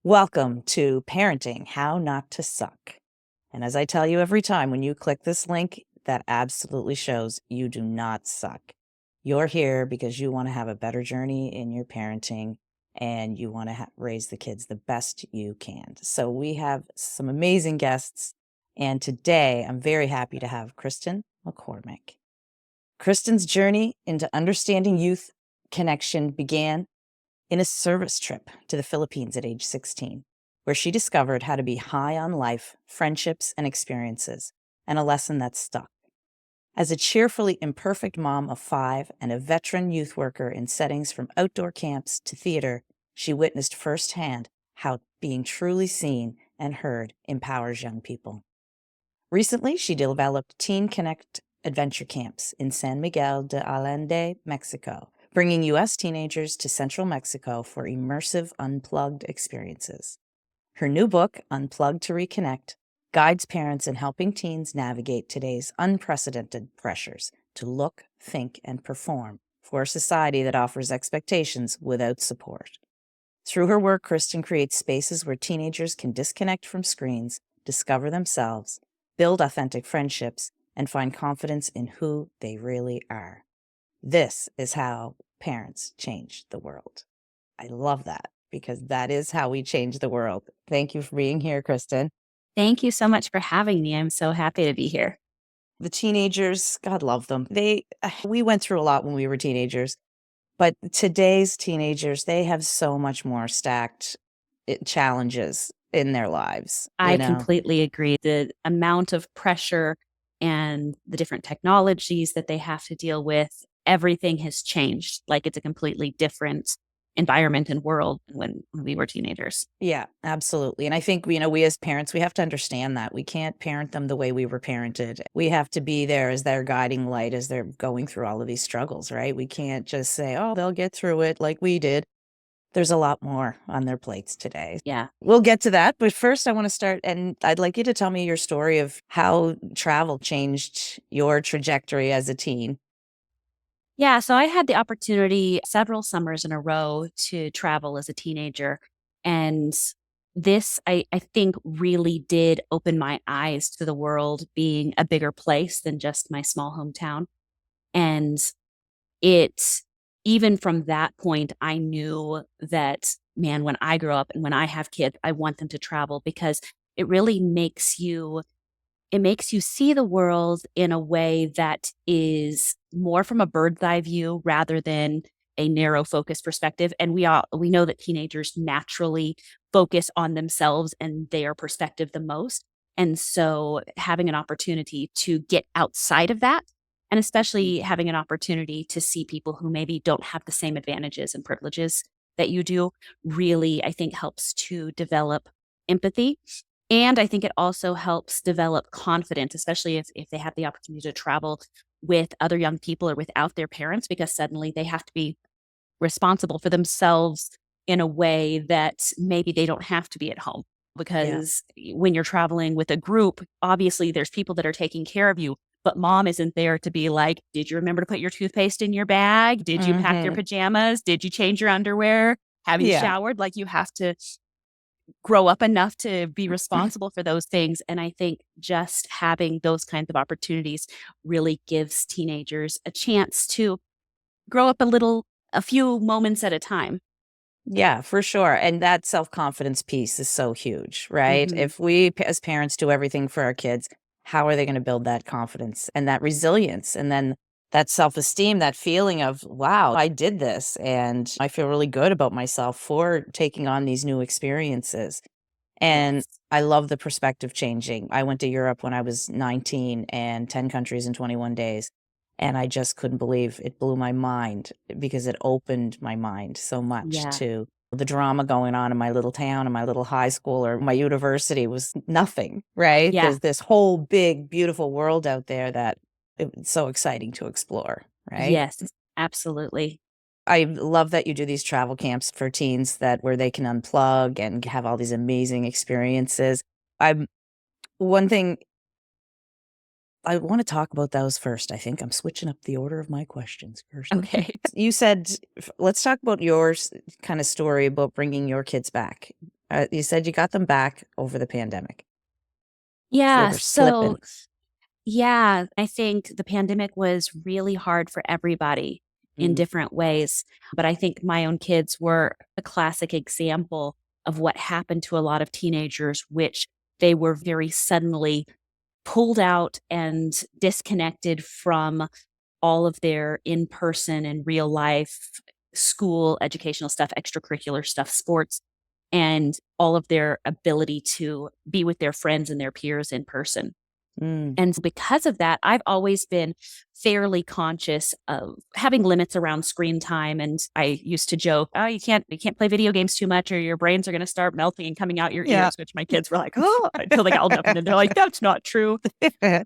Welcome to Parenting How Not to Suck. And as I tell you every time, when you click this link, that absolutely shows you do not suck. You're here because you want to have a better journey in your parenting and you want to raise the kids the best you can. So we have some amazing guests. And today I'm very happy to have Kirsten McCormick. Kirsten's journey into understanding youth connection began in a service trip to the Philippines at age 16, where she discovered how to be high on life, friendships, and experiences, and a lesson that stuck. As a cheerfully imperfect mom of 5 and a veteran youth worker in settings from outdoor camps to theater, she witnessed firsthand how being truly seen and heard empowers young people. Recently, she developed Teen Connect adventure camps in San Miguel de Allende, Mexico, bringing U.S. teenagers to central Mexico for immersive unplugged experiences. Her new book, Unplugged to Reconnect, guides parents in helping teens navigate today's unprecedented pressures to look, think, and perform for a society that offers expectations without support. Through her work, Kirsten creates spaces where teenagers can disconnect from screens, discover themselves, build authentic friendships, and find confidence in who they really are. This is how parents change the world. I love that because that is how we change the world. Thank you for being here, Kirsten. Thank you so much for having me. I'm so happy to be here. The teenagers, God love them. We went through a lot when we were teenagers, but today's teenagers, they have so much more stacked challenges in their lives, I completely agree. The amount of pressure and the different technologies that they have to deal with, everything has changed. Like it's a completely different environment and world when we were teenagers. Yeah, absolutely. And I think, we as parents, we have to understand that we can't parent them the way we were parented. We have to be there as their guiding light as they're going through all of these struggles, right? We can't just say, oh, they'll get through it like we did. There's a lot more on their plates today. Yeah. We'll get to that. But first, I want to start, and I'd like you to tell me your story of how travel changed your trajectory as a teen. Yeah. So I had the opportunity several summers in a row to travel as a teenager. And this, I think, really did open my eyes to the world being a bigger place than just my small hometown. And it, even from that point, I knew that, man, when I grow up and when I have kids, I want them to travel because it really makes you see the world in a way that is more from a bird's eye view rather than a narrow focus perspective. And we know that teenagers naturally focus on themselves and their perspective the most. And so having an opportunity to get outside of that, and especially having an opportunity to see people who maybe don't have the same advantages and privileges that you do, really, I think helps to develop empathy. And I think it also helps develop confidence, especially if they have the opportunity to travel with other young people or without their parents, because suddenly they have to be responsible for themselves in a way that maybe they don't have to be at home. Because when you're traveling with a group, obviously there's people that are taking care of you, but mom isn't there to be like, did you remember to put your toothpaste in your bag? Did you pack your pajamas? Did you change your underwear? Have you showered? Like you have to grow up enough to be responsible for those things. And I think just having those kinds of opportunities really gives teenagers a chance to grow up a few moments at a time. Yeah, for sure. And that self-confidence piece is so huge, right? Mm-hmm. If we as parents do everything for our kids, how are they going to build that confidence and that resilience? And then that self-esteem, that feeling of, wow, I did this and I feel really good about myself for taking on these new experiences. And Yes. I love the perspective changing. I went to Europe when I was 19 and 10 countries in 21 days. And I just couldn't believe it blew my mind because it opened my mind so much Yeah. to the drama going on in my little town and my little high school or my university was nothing, right? Yeah. There's this whole big, beautiful world out there that it's so exciting to explore, right? Yes, absolutely. I love that you do these travel camps for teens where they can unplug and have all these amazing experiences. I'm one thing I want to talk about those first. I think I'm switching up the order of my questions, Kirsten. Okay. You said, let's talk about your kind of story about bringing your kids back. You said you got them back over the pandemic. They Yeah, were so slipping. yeah, I think the pandemic was really hard for everybody in Mm, different ways. But I think my own kids were a classic example of what happened to a lot of teenagers, which they were very suddenly pulled out and disconnected from all of their in person and real life school educational stuff, extracurricular stuff, sports, and all of their ability to be with their friends and their peers in person. mm. And because of that, I've always been fairly conscious of having limits around screen time. And I used to joke, "Oh, you can't play video games too much, or your brains are going to start melting and coming out your Yeah. ears." Which my kids were like, "Oh," until they got old enough, and then they're like, "That's not true."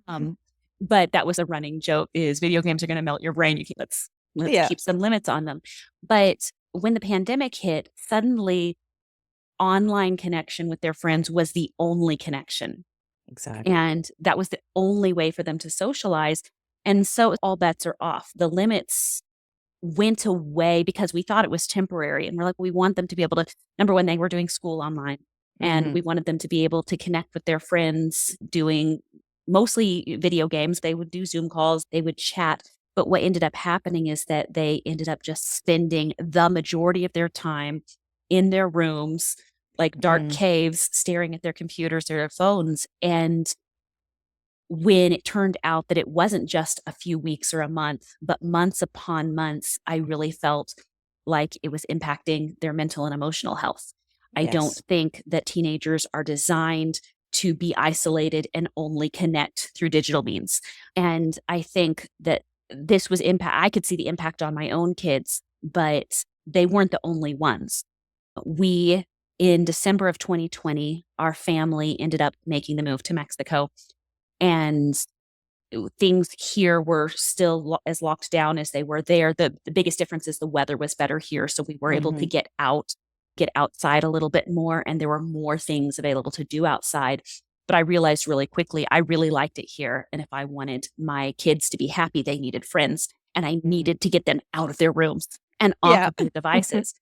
Um, but that was a running joke: is video games are going to melt your brain. Let's Yeah, keep some limits on them. But when the pandemic hit, suddenly online connection with their friends was the only connection, exactly. and that was the only way for them to socialize. And so all bets are off. The limits went away because we thought it was temporary. And we're like, we want them to be able to, number one, they were doing school online, and Mhm, we wanted them to be able to connect with their friends doing mostly video games. They would do Zoom calls, they would chat. But what ended up happening is that they ended up just spending the majority of their time in their rooms, like dark mm. caves, staring at their computers or their phones. And when it turned out that it wasn't just a few weeks or a month, but months upon months, I really felt like it was impacting their mental and emotional health. I don't Yes. think that teenagers are designed to be isolated and only connect through digital means. And I think that this was impact. I could see the impact on my own kids, but they weren't the only ones. We, in December of 2020, our family ended up making the move to Mexico, and things here were still as locked down as they were there. The biggest difference is the weather was better here. So we were able to Mhm, get outside a little bit more, and there were more things available to do outside. But I realized really quickly, I really liked it here. And if I wanted my kids to be happy, they needed friends, and I mhm. needed to get them out of their rooms and off Yeah. of their devices.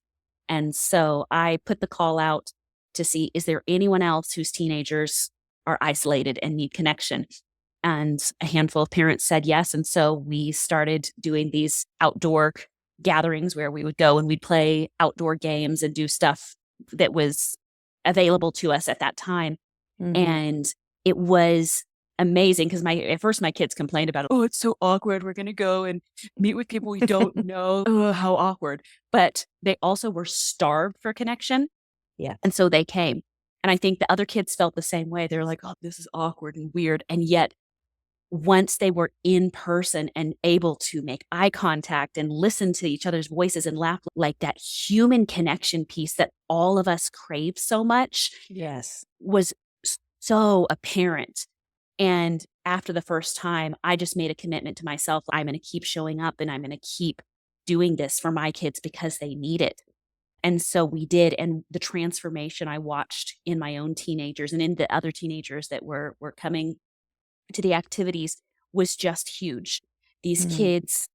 And so I put the call out to see, is there anyone else whose teenagers are isolated and need connection? And a handful of parents said yes. And so we started doing these outdoor gatherings where we would go and we'd play outdoor games and do stuff that was available to us at that time. Mhm. And it was amazing because my at first my kids complained about, "Oh, it's so awkward. We're going to go and meet with people we don't know. Ugh, how awkward." But they also were starved for connection, and Yes. so they came. And I think the other kids felt the same way. They're like, "Oh, this is awkward and weird." And yet once they were in person and able to make eye contact and listen to each other's voices and laugh, like that human connection piece that all of us crave so much Yes. was so apparent. And after the first time, I just made a commitment to myself. I'm going to keep showing up and I'm going to keep doing this for my kids because they need it. And so we did. And the transformation I watched in my own teenagers and in the other teenagers that were coming to the activities was just huge. These Mm. kids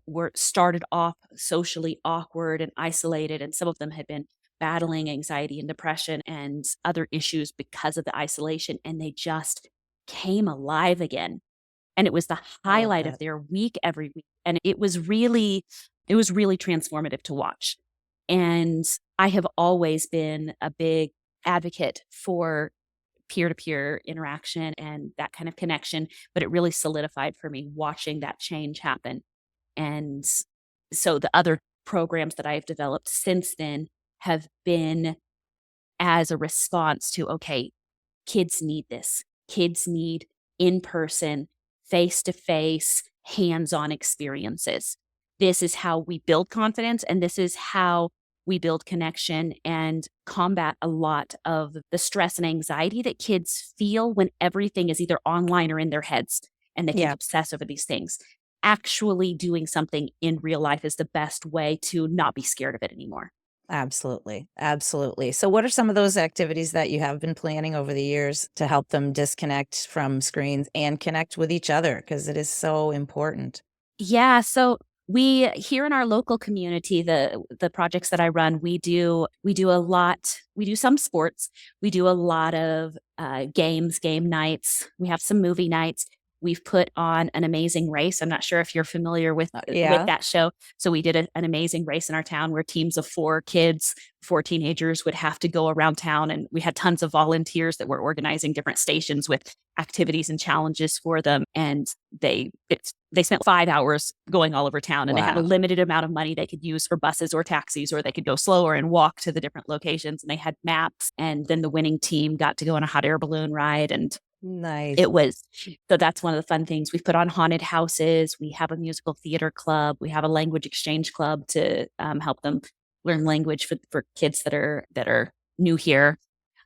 were started off socially awkward and isolated, and some of them had been battling anxiety and depression and other issues because of the isolation, and they just came alive again. And it was the I love highlight of that. their week every week, and it was really transformative to watch. And I have always been a big advocate for peer to peer interaction and that kind of connection. But it really solidified for me watching that change happen. And so the other programs that I've developed since then have been as a response to, okay, kids need this. Kids need in person, face to face, hands on experiences. This is how we build confidence, and this is how we build connection and combat a lot of the stress and anxiety that kids feel when everything is either online or in their heads and they can Yeah, obsess over these things. Actually, doing something in real life is the best way to not be scared of it anymore. absolutely, absolutely. So what are some of those activities that you have been planning over the years to help them disconnect from screens and connect with each other? Because it is so important. Yeah. So We here in our local community, the projects that I run, we do some sports, we do a lot of game nights, we have some movie nights. We've put on an amazing race. I'm not sure if you're familiar with Yeah. that show. So we did an amazing race in our town where teams of 4 kids, 4 teenagers would have to go around town, and we had tons of volunteers that were organizing different stations with activities and challenges for them. And they spent 5 hours going all over town, and they had a Wow. limited amount of money they could use for buses or taxis, or they could go slower and walk to the different locations. And they had maps, and then the winning team got to go on a hot air balloon ride. And Nice. it was, so that's one of the fun things. We've put on haunted houses. We have a musical theater club. We have a language exchange club to help them learn language for kids that are new here.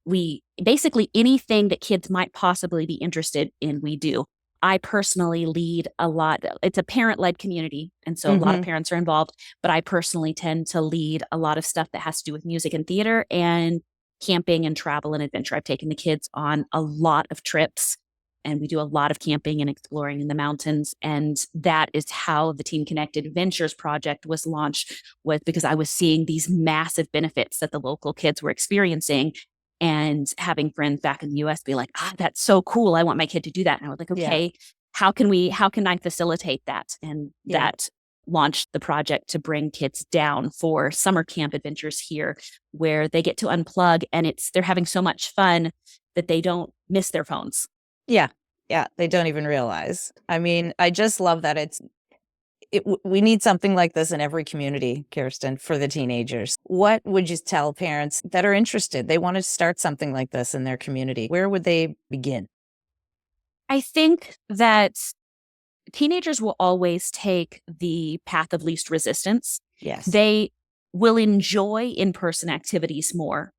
We basically anything that kids might possibly be interested in, we do. I personally lead a lot. It's a parent-led community, and so a lot of Mhm. parents are involved, but I personally tend to lead a lot of stuff that has to do with music and theater and camping and travel and adventure. I've taken the kids on a lot of trips, and we do a lot of camping and exploring in the mountains. And that is how the Teen Connected Ventures project was launched, was because I was seeing these massive benefits that the local kids were experiencing, and having friends back in the US be like, that's so cool. I want my kid to do that. And I was like, Yeah. okay, how can I facilitate that? And Yeah. that launched the project to bring kids down for summer camp adventures here, where they get to unplug, and they're having so much fun that they don't miss their phones. Yeah. Yeah. They don't even realize. I mean, I just love that we need something like this in every community, Kirsten, for the teenagers. What would you tell parents that are interested? They want to start something like this in their community. Where would they begin? I think that teenagers will always take the path of least resistance. Yes. They will enjoy in-person activities more.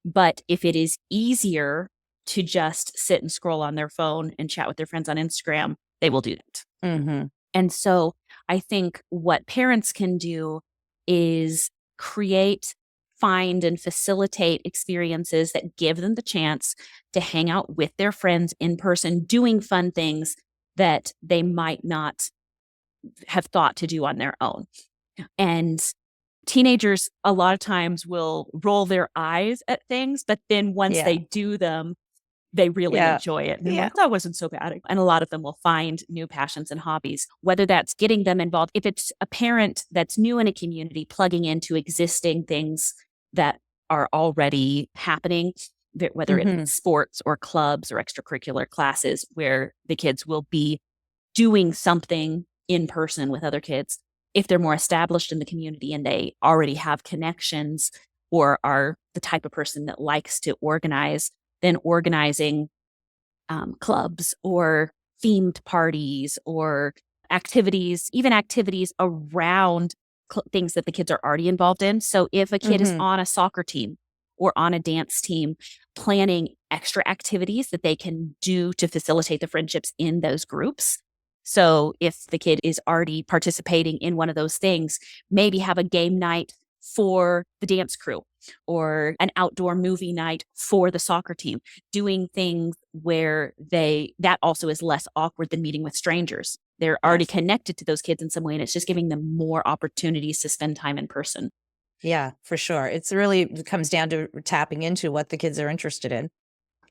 But if it is easier to just sit and scroll on their phone and chat with their friends on Instagram, they will do that. Mhm. And so I think what parents can do is create, find, and facilitate experiences that give them the chance to hang out with their friends in person, doing fun things that they might not have thought to do on their own. And teenagers a lot of times will roll their eyes at things, but then once Yeah. they do them, they really Yeah. enjoy it. And they're Yeah. like, that wasn't so bad. And a lot of them will find new passions and hobbies, whether that's getting them involved. If it's a parent that's new in a community, plugging into existing things that are already happening, whether Mhm. it's sports or clubs or extracurricular classes where the kids will be doing something in person with other kids. If they're more established in the community and they already have connections or are the type of person that likes to organize, then organizing clubs or themed parties or activities, even activities around things that the kids are already involved in. So if a kid is Mhm. on a soccer team or on a dance team, planning extra activities that they can do to facilitate the friendships in those groups. So if the kid is already participating in one of those things, maybe have a game night for the dance crew or an outdoor movie night for the soccer team, doing things where that also is less awkward than meeting with strangers. They're already Yes. connected to those kids in some way, and it's just giving them more opportunities to spend time in person. Yeah, for sure. It comes down to tapping into what the kids are interested in.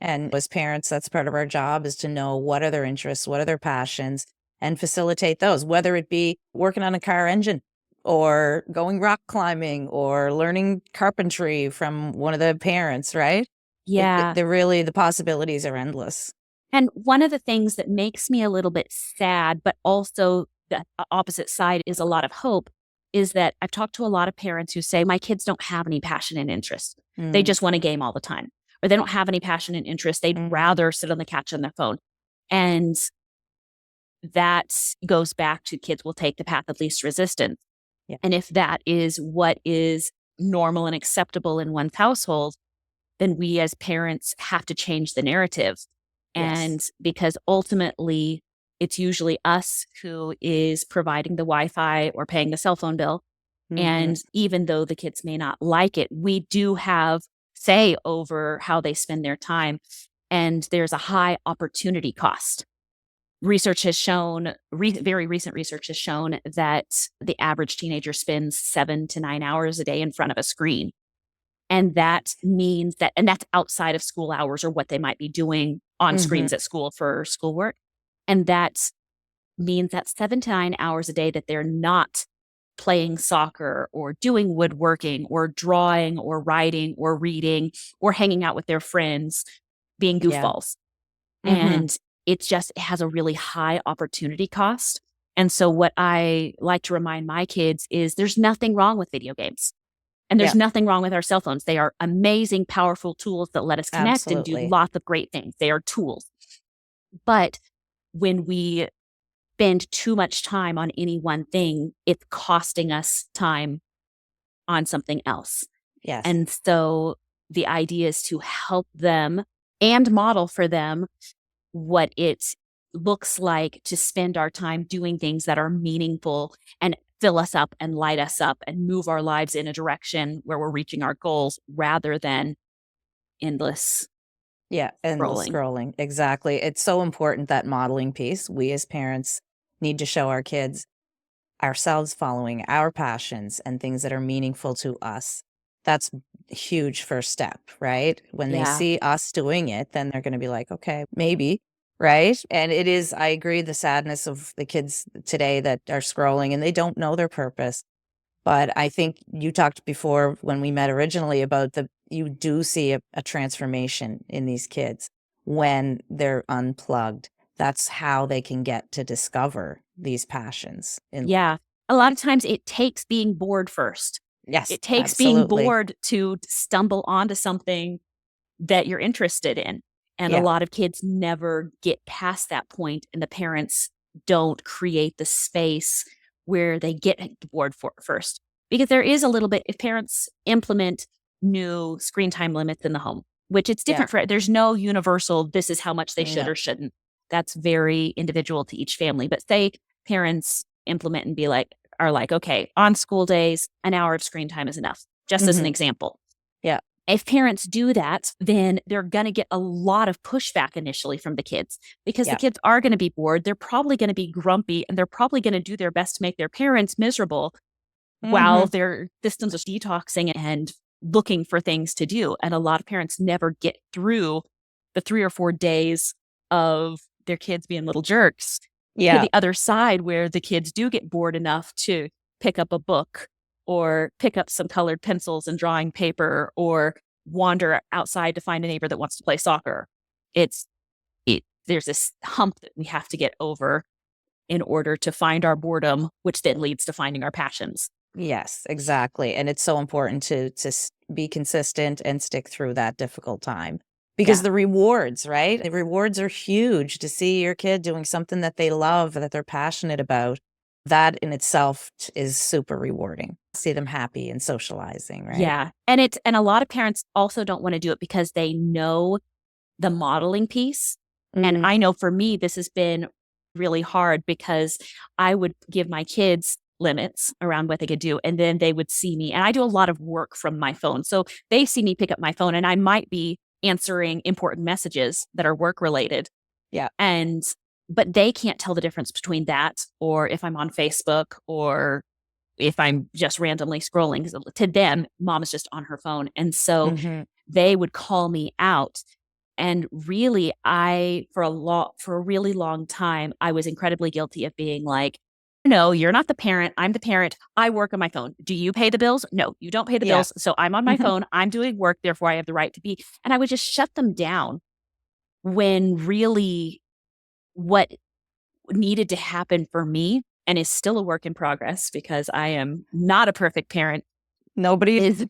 And as parents, that's part of our job, is to know what are their interests, what are their passions, and facilitate those, whether it be working on a car engine or going rock climbing or learning carpentry from one of the parents, right? Yeah. The possibilities are endless. And one of the things that makes me a little bit sad, but also the opposite side is a lot of hope, is that I've talked to a lot of parents who say, my kids don't have any passion and interest. They Mm, just want to game all the time, or they don't have any passion and interest. They'd mm, rather sit on the couch on their phone. And that goes back to kids will take the path of least resistance. yeah. And if that is what is normal and acceptable in one's household, then we as parents have to change the narrative. Yes. And because ultimately, it's usually us who is providing the Wi Fi or paying the cell phone bill. Hmm. And even though the kids may not like it, we do have say over how they spend their time. And there's a high opportunity cost research has shown, very recent research has shown that the average teenager spends 7 to 9 hours a day in front of a screen. And that means that, and that's outside of school hours or what they might be doing on Mhm. screens at school for schoolwork. And that means that 7 to 9 hours a day that they're not playing soccer or doing woodworking or drawing or writing or reading or hanging out with their friends, being Yeah. goofballs. Mhm. And it has a really high opportunity cost. And so what I like to remind my kids is there's nothing wrong with video games. And there's Yeah, nothing wrong with our cell phones. They are amazing, powerful tools that let us connect and do absolutely. lots of great things. They are tools. But when we spend too much time on any one thing, it's costing us time on something else. Yes. And so the idea is to help them and model for them what it looks like to spend our time doing things that are meaningful and fill us up and light us up and move our lives in a direction where we're reaching our goals rather than endless Yeah, endless scrolling. scrolling. Exactly. It's so important, that modeling piece. We as parents need to show our kids ourselves following our passions and things that are meaningful to us. That's a huge first step, right? When they Yeah. see us doing it, then they're going to be like, okay, maybe, right? And it is, I agree, the sadness of the kids today that are scrolling and they don't know their purpose. But I think you talked before when we met originally about you do see a transformation in these kids when they're unplugged. That's how they can get to discover these passions. And Yeah. A lot of times it takes being bored first. yes, It takes being absolutely. bored to stumble onto something that you're interested in. And a Yeah, lot of kids never get past that point, and the parents don't create the space where they get bored for first. Because there is a little bit, if parents implement new screen time limits in the home, which it's yeah, different for, there's no universal, this is how much they should no, or shouldn't. That's very individual to each family. But say parents implement and are like, okay, on school days, an hour of screen time is enough, just as an hmm, example. yeah, If parents do that, then they're going to get a lot of pushback initially from the kids because the yeah, kids are going to be bored. They're probably going to be grumpy and they're probably going to do their best to make their parents miserable while hmm, their systems are detoxing and looking for things to do. And a lot of parents never get through the 3 or 4 days of their kids being little jerks to yeah, the other side where the kids do get bored enough to pick up a book or pick up some colored pencils and drawing paper or wander outside to find a neighbor that wants to play soccer. It's there's this hump that we have to get over in order to find our boredom, which then leads to finding our passions. yes, exactly. And it's so important to be consistent and stick through that difficult time because Yeah. the rewards, right? The rewards are huge to see your kid doing something that they love, that they're passionate about. That in itself is super rewarding. See them happy and socializing, right? Yeah. And a lot of parents also don't want to do it because they know the modeling piece. And Mm, I know for me, this has been really hard because I would give my kids limits around what they could do. And then they would see me, and I do a lot of work from my phone. So they see me pick up my phone, and I might be answering important messages that are work related. yeah. And, but they can't tell the difference between that or if I'm on Facebook or if I'm just randomly scrolling. To them, mom is just on her phone. And so Hmm. they would call me out. And really, for a really long time, I was incredibly guilty of being like, no, you're not the parent. I'm the parent. I work on my phone. Do you pay the bills? No, you don't pay the Yeah. bills. So I'm on my phone. I'm doing work. Therefore, I have the right to be. And I would just shut them down when really what needed to happen for me and is still a work in progress because I am not a perfect parent Nobody. is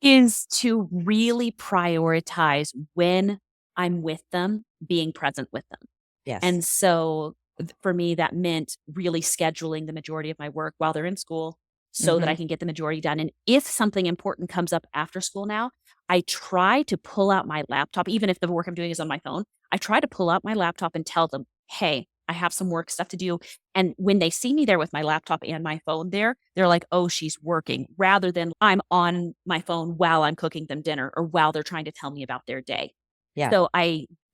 is to really prioritize when I'm with them, being present with them. Yes. And so for me, that meant really scheduling the majority of my work while they're in school so that I Hmm. can get the majority done. And if something important comes up after school now, I try to pull out my laptop, even if the work I'm doing is on my phone. I try to pull out my laptop and tell them, hey, I have some work stuff to do. And when they see me there with my laptop and my phone there, they're like, oh, she's working, rather than I'm on my phone while I'm cooking them dinner or while they're trying to tell me about their day. Yeah. So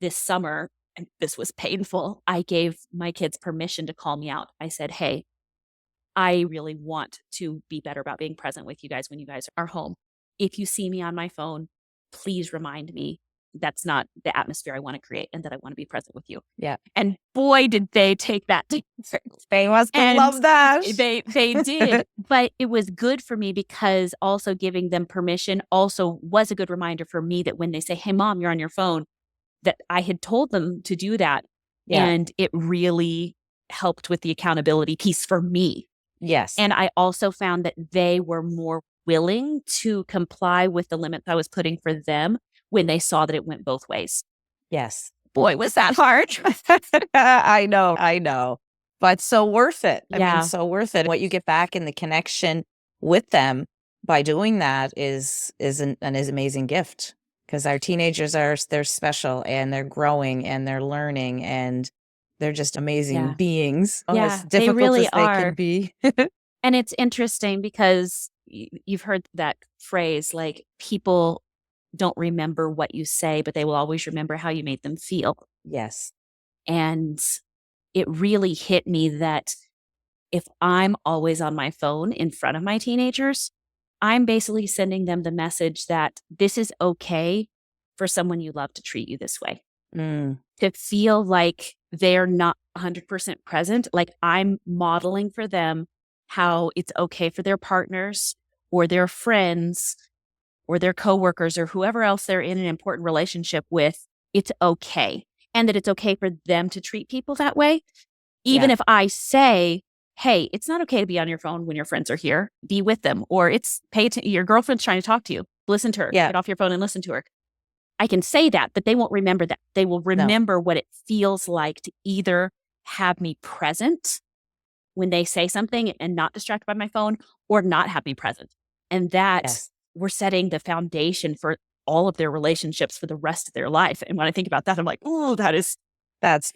this summer, and this was painful. I gave my kids permission to call me out. I said, hey, I really want to be better about being present with you guys when you guys are home. If you see me on my phone, please remind me that's not the atmosphere I want to create and that I want to be present with you. Yeah. And boy, did they take that to heart. They must have And loved that. they did. But it was good for me because also giving them permission also was a good reminder for me that when they say, hey, mom, you're on your phone, that I had told them to do that. Yeah. And it really helped with the accountability piece for me. Yes. And I also found that they were more willing to comply with the limits I was putting for them when they saw that it went both ways. Yes. Boy, was that hard. I know. But so worth it. I Yeah. mean, so worth it. What you get back in the connection with them by doing that is an amazing gift, because our teenagers they're special and they're growing and they're learning and they're just amazing Yeah. beings. Yeah, As they difficult really as they can are. be. And it's interesting because you've heard that phrase, like, people don't remember what you say, but they will always remember how you made them feel. Yes. And it really hit me that if I'm always on my phone in front of my teenagers, I'm basically sending them the message that this is okay for someone you love to treat you this way. Mm. To feel like they're not 100% present, like I'm modeling for them how it's okay for their partners or their friends or their coworkers or whoever else they're in an important relationship with. It's okay. And that it's okay for them to treat people that way. Even Yeah. if I say, hey, it's not okay to be on your phone when your friends are here, be with them. Or it's pay attention, your girlfriend's trying to talk to you, listen to her, Yeah. get off your phone and listen to her. I can say that, but they won't remember that. They will remember what it feels like to either have me present when they say something and not distracted by my phone, or not have me present. And that Yes. we're setting the foundation for all of their relationships for the rest of their life. And when I think about that, I'm like, oh, that's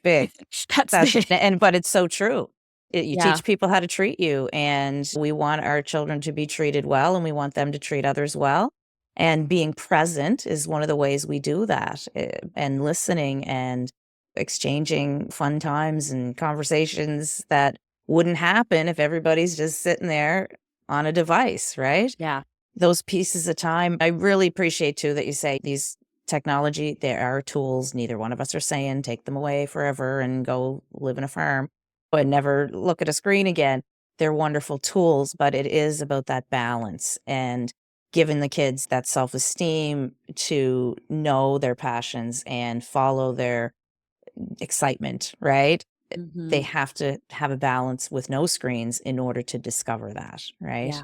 big. That's big. But it's so true. You Yeah. teach people how to treat you, and we want our children to be treated well, and we want them to treat others well. And being present is one of the ways we do that, and listening and exchanging fun times and conversations that wouldn't happen if everybody's just sitting there on a device, right? Yeah. Those pieces of time. I really appreciate too that you say these technology, there are tools. Neither one of us are saying take them away forever and go live in a farm but never look at a screen again. They're wonderful tools, but it is about that balance and giving the kids that self-esteem to know their passions and follow their excitement, right? They have to have a balance with no screens in order to discover that, right? Yeah.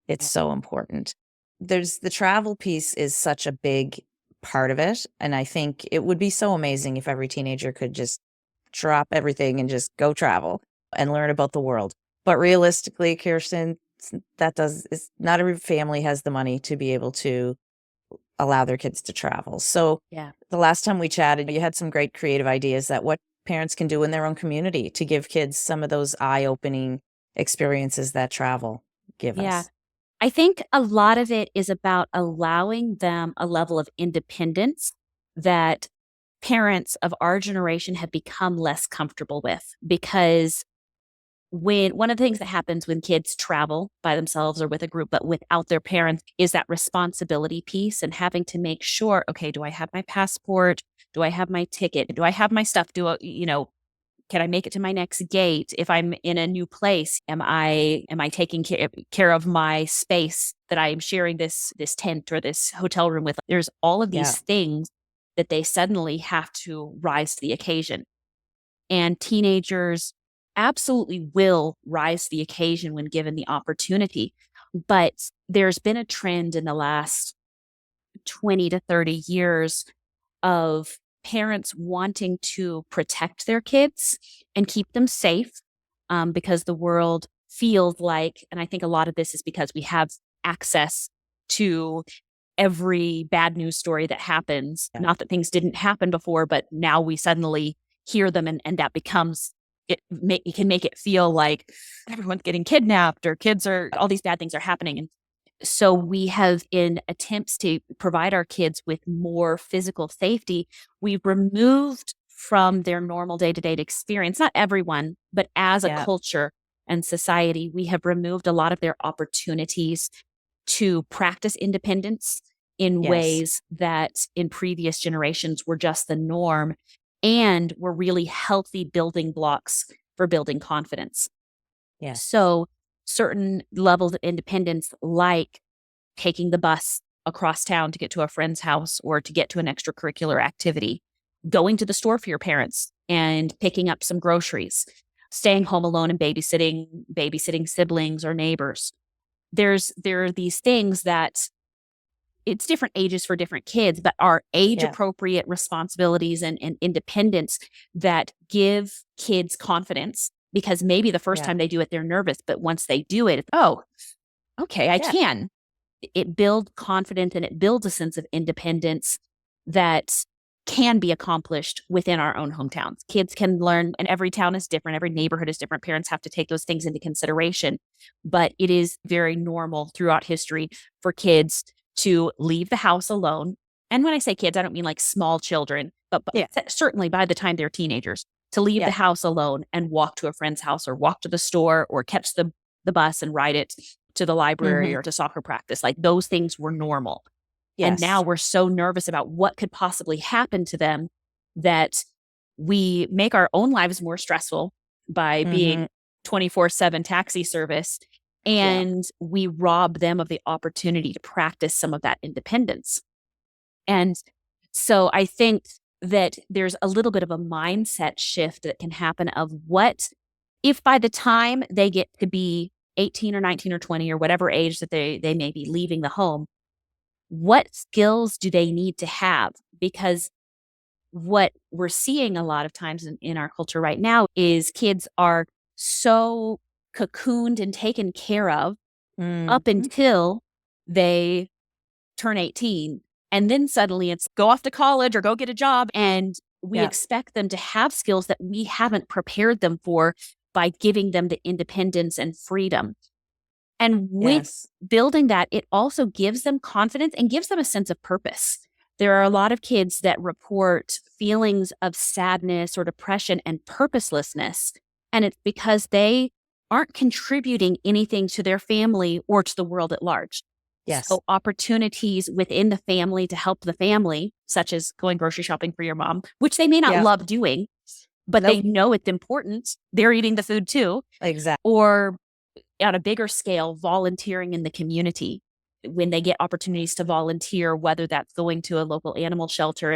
It's so important. There's the travel piece is such a big part of it. And I think it would be so amazing if every teenager could just drop everything and just go travel and learn about the world. But realistically, Kirsten, not every family has the money to be able to allow their kids to travel. So Yeah. the last time we chatted, you had some great creative ideas that what parents can do in their own community to give kids some of those eye-opening experiences that travel give Yeah. us. I think a lot of it is about allowing them a level of independence that parents of our generation have become less comfortable with. Because when one of the things that happens when kids travel by themselves or with a group, but without their parents, is that responsibility piece and having to make sure, okay, do I have my passport? Do I have my ticket? Do I have my stuff? Can I make it to my next gate? If I'm in a new place, am I taking care of my space that I am sharing this tent or this hotel room with? There's all of these things that they suddenly have to rise to the occasion. And teenagers absolutely will rise to the occasion when given the opportunity. But there's been a trend in the last 20 to 30 years of parents wanting to protect their kids and keep them safe, because the world feels like, and I think a lot of this is because we have access to every bad news story that happens. Yeah. Not that things didn't happen before, but now we suddenly hear them, and that becomes it can make it feel like everyone's getting kidnapped or all these bad things are happening. And so we have, in attempts to provide our kids with more physical safety, we've removed from their normal day-to-day experience. Not everyone, but as a Yeah. culture and society, we have removed a lot of their opportunities to practice independence in Yes. ways that in previous generations were just the norm and were really healthy building blocks for building confidence. Yes. So certain levels of independence, like taking the bus across town to get to a friend's house or to get to an extracurricular activity, going to the store for your parents and picking up some groceries, staying home alone and babysitting siblings or neighbors. There are these things that it's different ages for different kids, but are age Yeah. appropriate responsibilities and independence that give kids confidence, because maybe the first Yeah. time they do it, they're nervous, but once they do it, oh, okay, I Yeah. can. It builds confidence and it builds a sense of independence that can be accomplished within our own hometowns. Kids can learn, and every town is different, every neighborhood is different. Parents have to take those things into consideration. But it is very normal throughout history for kids to leave the house alone. And when I say kids, I don't mean like small children, but Yeah. certainly by the time they're teenagers, to leave the Yeah. house alone and walk to a friend's house or walk to the store or catch the bus and ride it to the library Mhm. or to soccer practice. Like those things were normal. And now Yes. we're so nervous about what could possibly happen to them that we make our own lives more stressful by being Mhm. 24/7 taxi service. Yeah. And we rob them of the opportunity to practice some of that independence. And so I think that there's a little bit of a mindset shift that can happen of what if by the time they get to be 18 or 19 or 20 or whatever age that they may be leaving the home, what skills do they need to have? Because what we're seeing a lot of times in our culture right now is kids are so cocooned and taken care of up Mhm. until they turn 18. And then suddenly it's go off to college or go get a job. And we Yeah. expect them to have skills that we haven't prepared them for by giving them the independence and freedom. And with Yes. building that, it also gives them confidence and gives them a sense of purpose. There are a lot of kids that report feelings of sadness or depression and purposelessness. And it's because they aren't contributing anything to their family or to the world at large. Yes. So, opportunities within the family to help the family, such as going grocery shopping for your mom, which they may not Yeah. love doing, but they Nope. know it's important. They're eating the food too. Exactly. Or on a bigger scale, volunteering in the community when they get opportunities to volunteer, whether that's going to a local animal shelter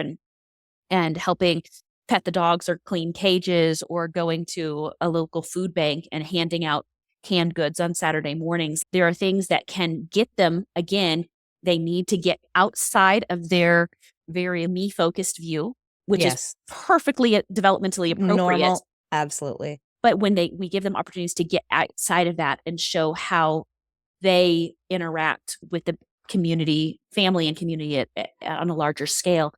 and helping pet the dogs or clean cages, or going to a local food bank and handing out canned goods on Saturday mornings. There are things that can get them, again, they need to get outside of their very me focused view, which is Yes. perfectly developmentally appropriate. Normal. Absolutely. But when we give them opportunities to get outside of that and show how they interact with the community, family and community on a larger scale,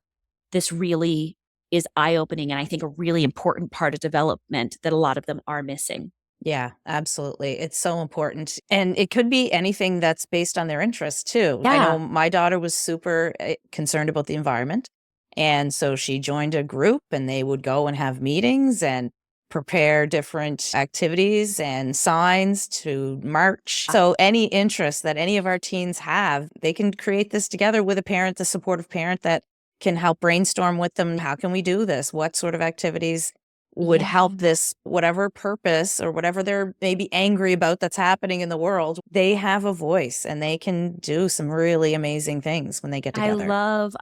this really is eye-opening and I think a really important part of development that a lot of them are missing. Yeah, absolutely. It's so important. And it could be anything that's based on their interests too. I know Yeah. my daughter was super concerned about the environment. And so she joined a group and they would go and have meetings and prepare different activities and signs to march. So any interest that any of our teens have, they can create this together with a parent, a supportive parent that can help brainstorm with them. How can we do this? What sort of activities would Yeah. help this whatever purpose or whatever they're maybe angry about that's happening in the world, they have a voice and they can do some really amazing things when they get together.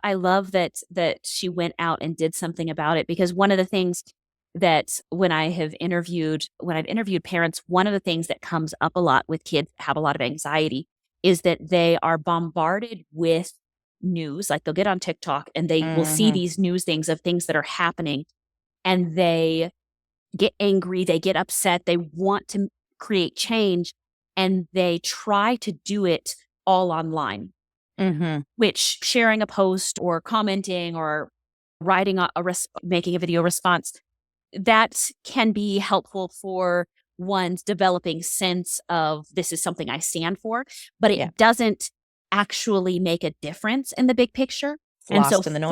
I love that she went out and did something about it, because one of the things that when I've interviewed parents, one of the things that comes up a lot with kids that have a lot of anxiety is that they are bombarded with news. Like they'll get on TikTok and they will see Mhm. these news things of things that are happening, and they get angry, they get upset, they want to create change, and they try to do it all online, Mhm. which sharing a post or commenting or writing making a video response, that can be helpful for one's developing sense of this is something I stand for, but Yeah. it doesn't actually make a difference in the big picture. And so lost in the noise.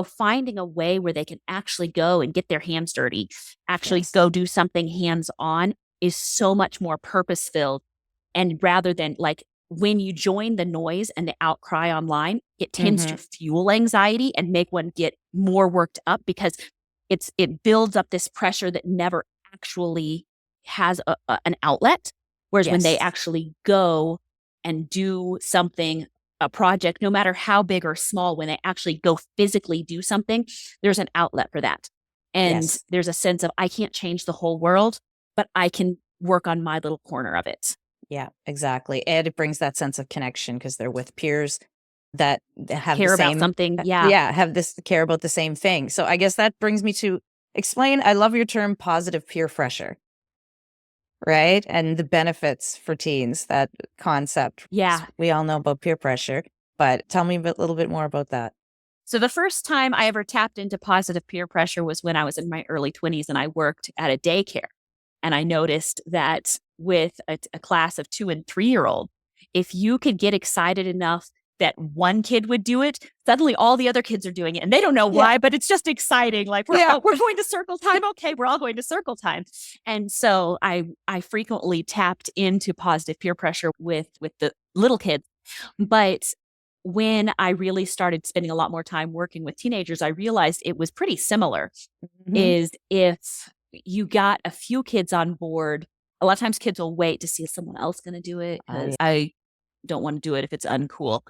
finding a way where they can actually go and get their hands dirty, actually Yes. go do something hands-on is so much more purpose-filled. And rather than like when you join the noise and the outcry online, it tends to fuel anxiety and make one get more worked up because it builds up this pressure that never actually has an outlet. Whereas when they Yes. actually go and do something, a project, no matter how big or small, when they actually go physically do something, there's an outlet for that. And Yes. there's a sense of, I can't change the whole world, but I can work on my little corner of it. Yeah, exactly. And it brings that sense of connection because they're with peers that have the Care about same, something. Yeah. yeah, have this care about the same thing. So I guess that brings me to explain. I love your term positive peer pressure, right? And the benefits for teens, that concept. Yeah. We all know about peer pressure, but tell me a little bit more about that. So the first time I ever tapped into positive peer pressure was when I was in my early 20s and I worked at a daycare. And I noticed that with a class of 2 and 3-year-old, if you could get excited enough that one kid would do it, suddenly all the other kids are doing it. And they don't know why, but it's just exciting. Like we're going to circle time. Okay, we're all going to circle time. And so I frequently tapped into positive peer pressure with the little kids. But when I really started spending a lot more time working with teenagers, I realized it was pretty similar. Is if you got a few kids on board, a lot of times kids will wait to see if someone else going to do it because I don't want to do it if it's uncool.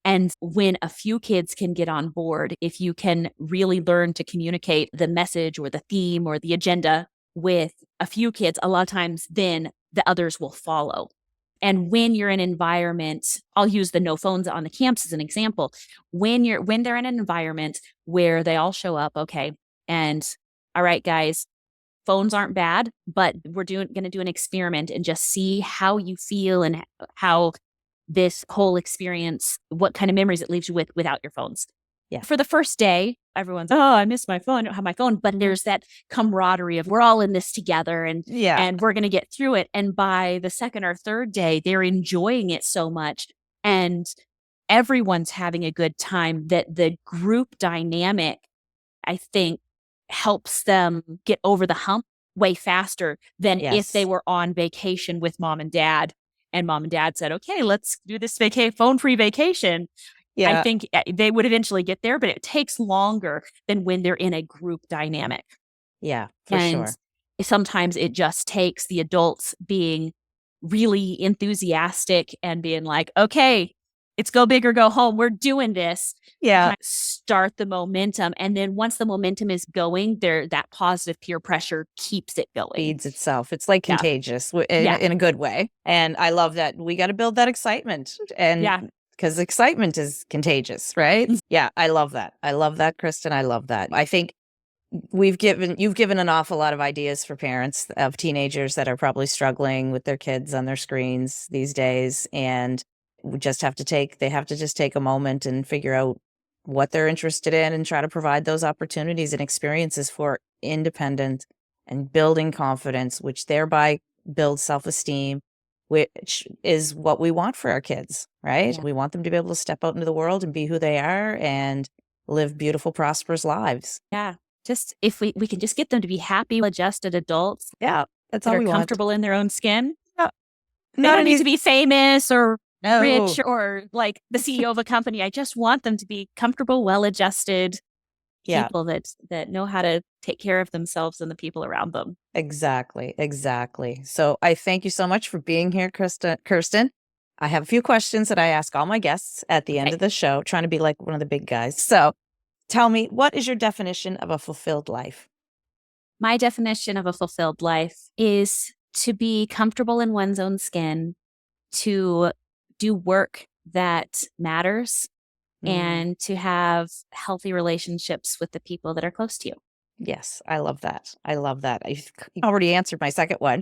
And when a few kids can get on board, if you can really learn to communicate the message or the theme or the agenda with a few kids, a lot of times then the others will follow. And when you're in an environment, I'll use the no phones on the camps as an example. When they're in an environment where they all show up, okay, and all right, guys, phones aren't bad, but we're going to do an experiment and just see how you feel and how this whole experience, what kind of memories it leaves you with without your phones. Yeah. For the first day, everyone's, oh, I miss my phone. I don't have my phone. But there's that camaraderie of we're all in this together and we're going to get through it. And by the second or third day, they're enjoying it so much. And everyone's having a good time that the group dynamic, I think, helps them get over the hump way faster than if they were on vacation with mom and dad and mom and dad said, okay, let's do this phone-free vacation. Yeah. I think they would eventually get there, but it takes longer than when they're in a group dynamic. Yeah, for sure. Sometimes it just takes the adults being really enthusiastic and being like, okay, it's go big or go home. We're doing this. Yeah. Start the momentum. And then once the momentum is going, that positive peer pressure keeps it going. Feeds itself. It's like contagious in a good way. And I love that. We got to build that excitement. And because excitement is contagious, right? Yeah, I love that. I love that, Kristen. I love that. I think you've given an awful lot of ideas for parents of teenagers that are probably struggling with their kids on their screens these days. And we just have to just take a moment and figure out what they're interested in and try to provide those opportunities and experiences for independent and building confidence, which thereby builds self-esteem, which is what we want for our kids, right? Yeah. We want them to be able to step out into the world and be who they are and live beautiful, prosperous lives. Yeah. Just if we can just get them to be happy, adjusted adults. Yeah. That's all we want. Comfortable in their own skin. Yeah. They don't need to be famous or rich or like the CEO of a company. I just want them to be comfortable, well-adjusted people that know how to take care of themselves and the people around them. Exactly. So I thank you so much for being here, Kirsten. I have a few questions that I ask all my guests at the end of the show, trying to be like one of the big guys. So tell me, what is your definition of a fulfilled life? My definition of a fulfilled life is to be comfortable in one's own skin, to do work that matters, and to have healthy relationships with the people that are close to you. Yes, I love that. You already answered my second one.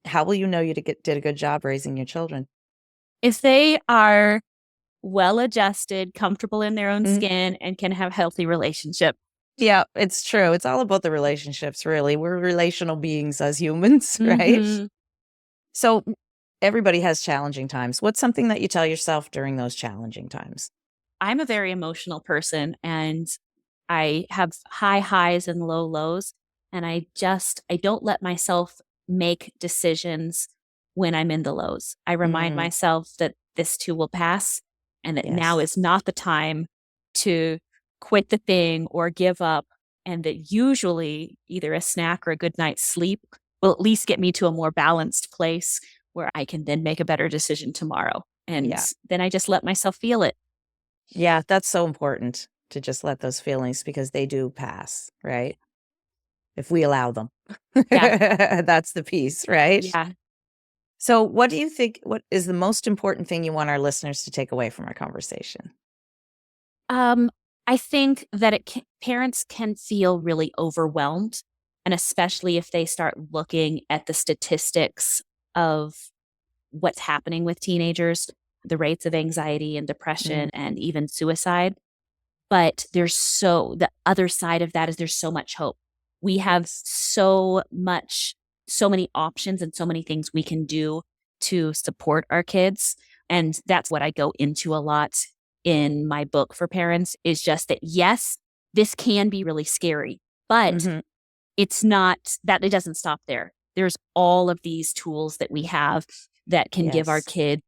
How will you know you did a good job raising your children? If they are well-adjusted, comfortable in their own skin, and can have healthy relationship. Yeah, it's true. It's all about the relationships, really. We're relational beings as humans, right? So everybody has challenging times. What's something that you tell yourself during those challenging times? I'm a very emotional person, and I have high highs and low lows. And I don't let myself make decisions when I'm in the lows. I remind Mm, myself that this too will pass, and that now yes. is not the time to quit the thing or give up. And that usually either a snack or a good night's sleep will at least get me to a more balanced place where I can then make a better decision tomorrow. And Yeah. then I just let myself feel it. Yeah, that's so important to just let those feelings because they do pass, right? If we allow them. Yeah. That's the piece, right? Yeah. So, what do you think what is the most important thing you want our listeners to take away from our conversation? Um, I think that parents can feel really overwhelmed, and especially if they start looking at the statistics of what's happening with teenagers, the rates of anxiety and Mm, depression and even suicide. But the other side of that is there's so much hope. We have yes. so many options and so many things we can do to support our kids. And that's what I go into a lot in my book for parents, is just that, yes, this can be really scary, but Mhm. it's not that, it doesn't stop there. There's all of these tools that we have that can give our Yes. kid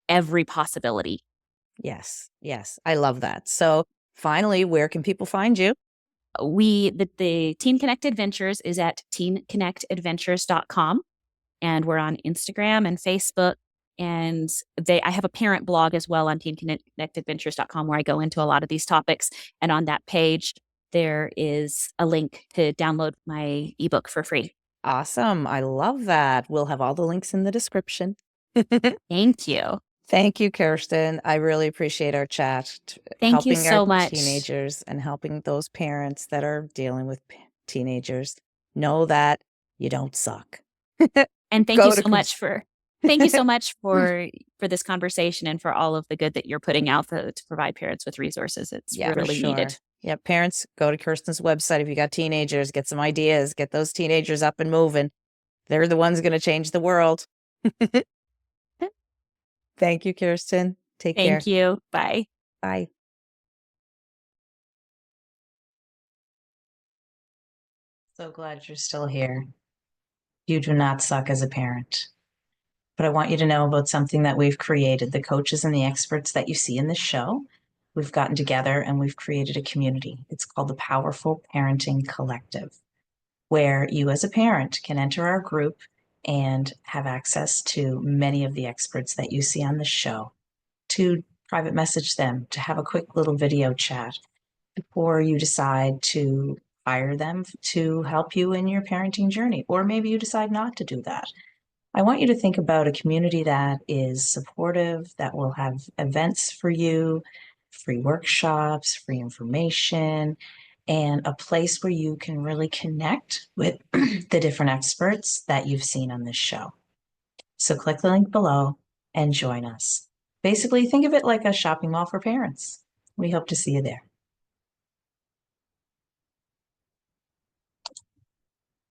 every possibility. Yes. Yes. I love that. So, finally, where can people find you? The Teen Connect Adventures is at teenconnectadventures.com, and we're on Instagram and Facebook. And I have a parent blog as well on teenconnectadventures.com where I go into a lot of these topics. And on that page, there is a link to download my ebook for free. Awesome. I love that. We'll have all the links in the description. Thank you. Thank you, Kirsten. I really appreciate our chat, Thank you helping our so much. teenagers and helping those parents that are dealing with teenagers know that you don't suck. And thank you Go to so Chris. much for this conversation and for all of the good that you're putting out to provide parents with resources. It's Yeah, for really sure. needed. Yeah, parents, go to Kirsten's website if you got teenagers, get some ideas, get those teenagers up and moving. They're the ones going to change the world. Thank you, Kirsten. Take Thank care. you. Bye. Bye. So glad you're still here. You do not suck as a parent. But I want you to know about something that we've created. The coaches and the experts that you see in this show, we've gotten together and we've created a community. It's called the Powerful Parenting Collective, where you as a parent can enter our group and have access to many of the experts that you see on the show, to private message them, to have a quick little video chat before you decide to hire them to help you in your parenting journey. Or maybe you decide not to do that. I want you to think about a community that is supportive, that will have events for you, free workshops, free information, and a place where you can really connect with the different experts that you've seen on this show. So click the link below and join us. Basically, think of it like a shopping mall for parents. We hope to see you there.